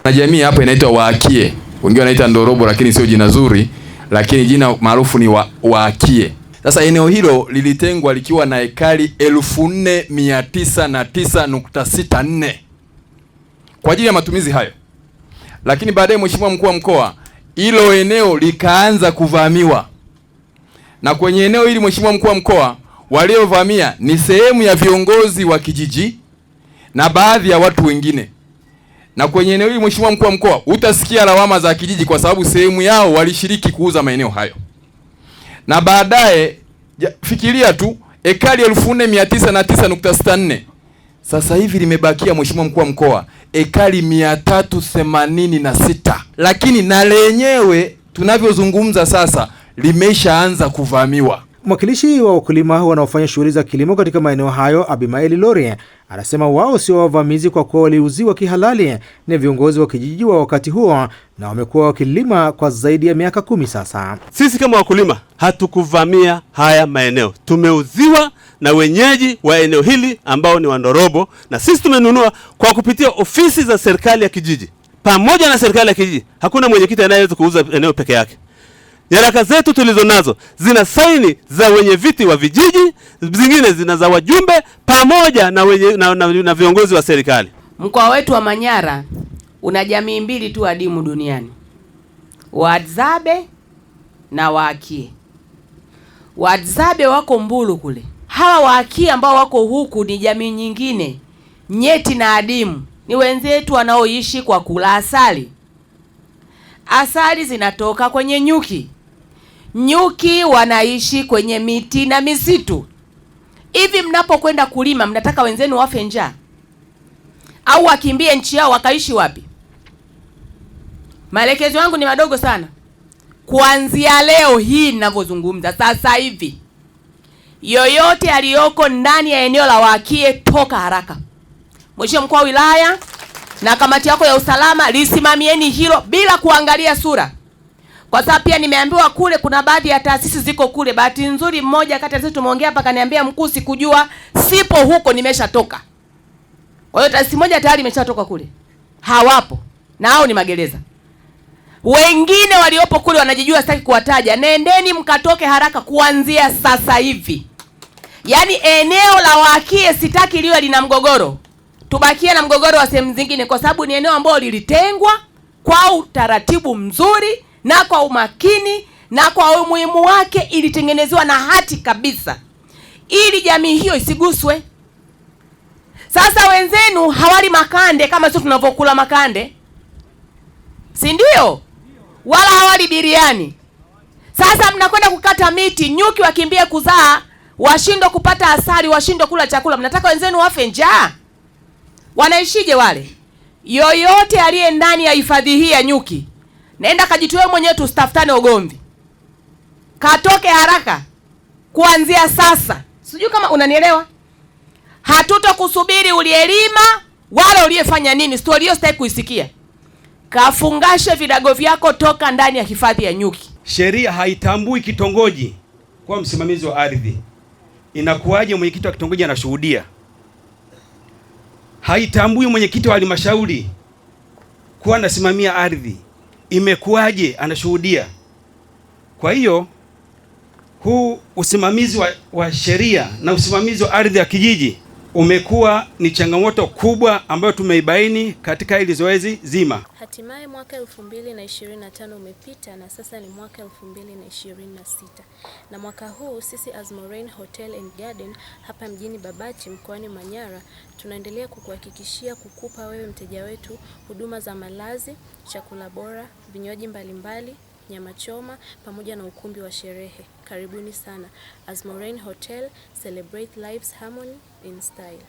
Na jamii hapa inaitwa Waakie. Wengine wanaita Ndorobo lakini sio jina zuri, lakini jina maarufu ni Waakie. Sasa eneo hilo lilitengwa likiwa na ekari 4909.64 kwa ajili ya matumizi hayo. Lakini baadaye Mheshimiwa Mkuu wa Mkoa, hilo eneo likaanza kuvamiwa. Na kwenye eneo hili Mheshimiwa Mkuu wa Mkoa, waliovamia ni sehemu ya viongozi wa kijiji na baadhi ya watu wengine. Na kwenye eneo hili Mheshimiwa Mkuu wa Mkoa, utasikia lawama za kijiji kwa sababu sehemu yao walishiriki kuuza maeneo hayo. Na baadaye fikiria tu ekari 4909.64 sasa hivi limebakia Mheshimiwa Mkuu wa Mkoa ekari 386, lakini na lenyewe tunavyozungumza sasa limeshaanza kuvamiwa. Mwakilishi wa wakulima wanaofanya shughuli za kilimo katika maeneo hayo, Abimaeli Lori, anasema wao sio wavamizi kwa kuwa waliuziwa kihalali na viongozi wa kijiji wa wakati huo na wamekuwa wakilima kwa zaidi ya miaka 10 sasa. Sisi kama wakulima hatukuvamia haya maeneo. Tumeuziwa na wenyeji wa eneo hili ambao ni Wandorobo, na sisi tumenunua kwa kupitia ofisi za serikali ya kijiji. Pamoja na serikali ya kijiji, hakuna mwenyekiti anayeweza kuuza eneo peke yake. Nyaraka zetu tulizonazo zina saini za wenye viti wa vijiji, zingine zina za wajumbe pamoja na viongozi wa serikali. Mkoa wetu wa Manyara una jamii mbili tu adimu duniani, Wahadzabe na Waakie. Wahadzabe wako Mbulu kule. Hawa Waakie ambao wako huku ni jamii nyingine nyeti na adimu, ni wenzetu wanaoishi kwa kula asali. Asali zinatoka kwenye nyuki. Nyuki wanaishi kwenye miti na misitu. Hivi mnapokwenda kulima mnataka wenzenu wafe njaa au wakimbie nchi yao wakaishi wapi? Maelekezo yangu ni madogo sana. Kuanzia leo hii ninavyozungumza sasa hivi, yoyote aliyoko ndani ya eneo la Waakie toka haraka. Mheshimiwa Mkuu wa Wilaya na kamati yako ya usalama lisimamieni hilo bila kuangalia sura. Kwa sababu pia nimeambiwa kule kuna baadhi ya taasisi ziko kule. Bahati nzuri mmoja kati ya sisi tumeongea hapa kaniambia, mkuu, sikujua, sipo huko, nimeshatoka. Kwa hiyo taasisi moja tayari imeshatoka kule. Hawapo. Na hao ni magereza. Wengine waliopo kule wanajijua, sitaki kuwataja. Nendeni mkatoke haraka kuanzia sasa hivi. Yaani eneo la Waakie sitaki liwe lina mgogoro. Tubakie na mgogoro wa sehemu zingine kwa sababu ni eneo ambalo lilitengwa kwa utaratibu mzuri na kwa umakini na kwa umuhimu wake, ilitengenezewa na hati kabisa ili jamii hiyo isiguswe. Sasa wenzenu hawali makande kama sisi tunavyokula makande, si ndio? Wala hawali biriani. Sasa mnakwenda kukata miti, nyuki wakimbie kuzaa, washindwe kupata asali, washindwe kula chakula. Mnataka wenzenu wafe njaa? Wanaishije wale? Yoyote aliye ndani ya hifadhi hii ya nyuki, naenda kajitoe mwenyewe, tustafutane ugomvi. Katoke haraka kuanzia sasa. Sijui kama unanielewa. Hatutokusubiri ulielima wala uliyefanya nini, story hiyo sitaki kuisikia. Kafungashe vidago vyako, toka ndani ya hifadhi ya nyuki. Sheria haitambui kitongoji kwa msimamizi wa ardhi. Inakuwaje mwenyekiti wa kitongoji anashuhudia? Haitambui mwenyekiti wa halmashauri kuwa anasimamia ardhi. Imekuwaje anashuhudia? Kwa hiyo huu usimamizi wa sheria na usimamizi wa ardhi ya kijiji umekuwa ni changamoto kubwa ambayo tumeibaini katika hili zoezi zima. Hatimaye mwaka 2025 umepita na sasa ni mwaka 2026. Na mwaka huu sisi Azmorain Hotel and Garden hapa mjini Babati mkoani Manyara tunaendelea kukuhakikishia kukupa wewe mteja wetu huduma za malazi, chakula bora, vinywaji mbalimbali, nyama choma pamoja na ukumbi wa sherehe. Karibuni sana. Azmorain Hotel, celebrate life's harmony in style.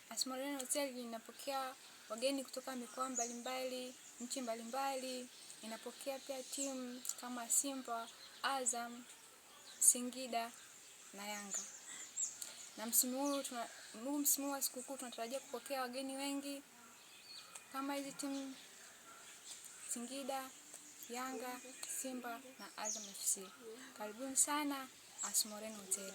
Azmorain Hotel inapokea wageni kutoka mikoa mbalimbali, nchi mbalimbali. Inapokea pia timu kama Simba, Azam, Singida na Yanga. Na msimu wa sikukuu tunatarajia kupokea wageni wengi kama hizi timu Singida, Yanga, Simba na Azam FC. Karibuni sana Azmorain Hotel.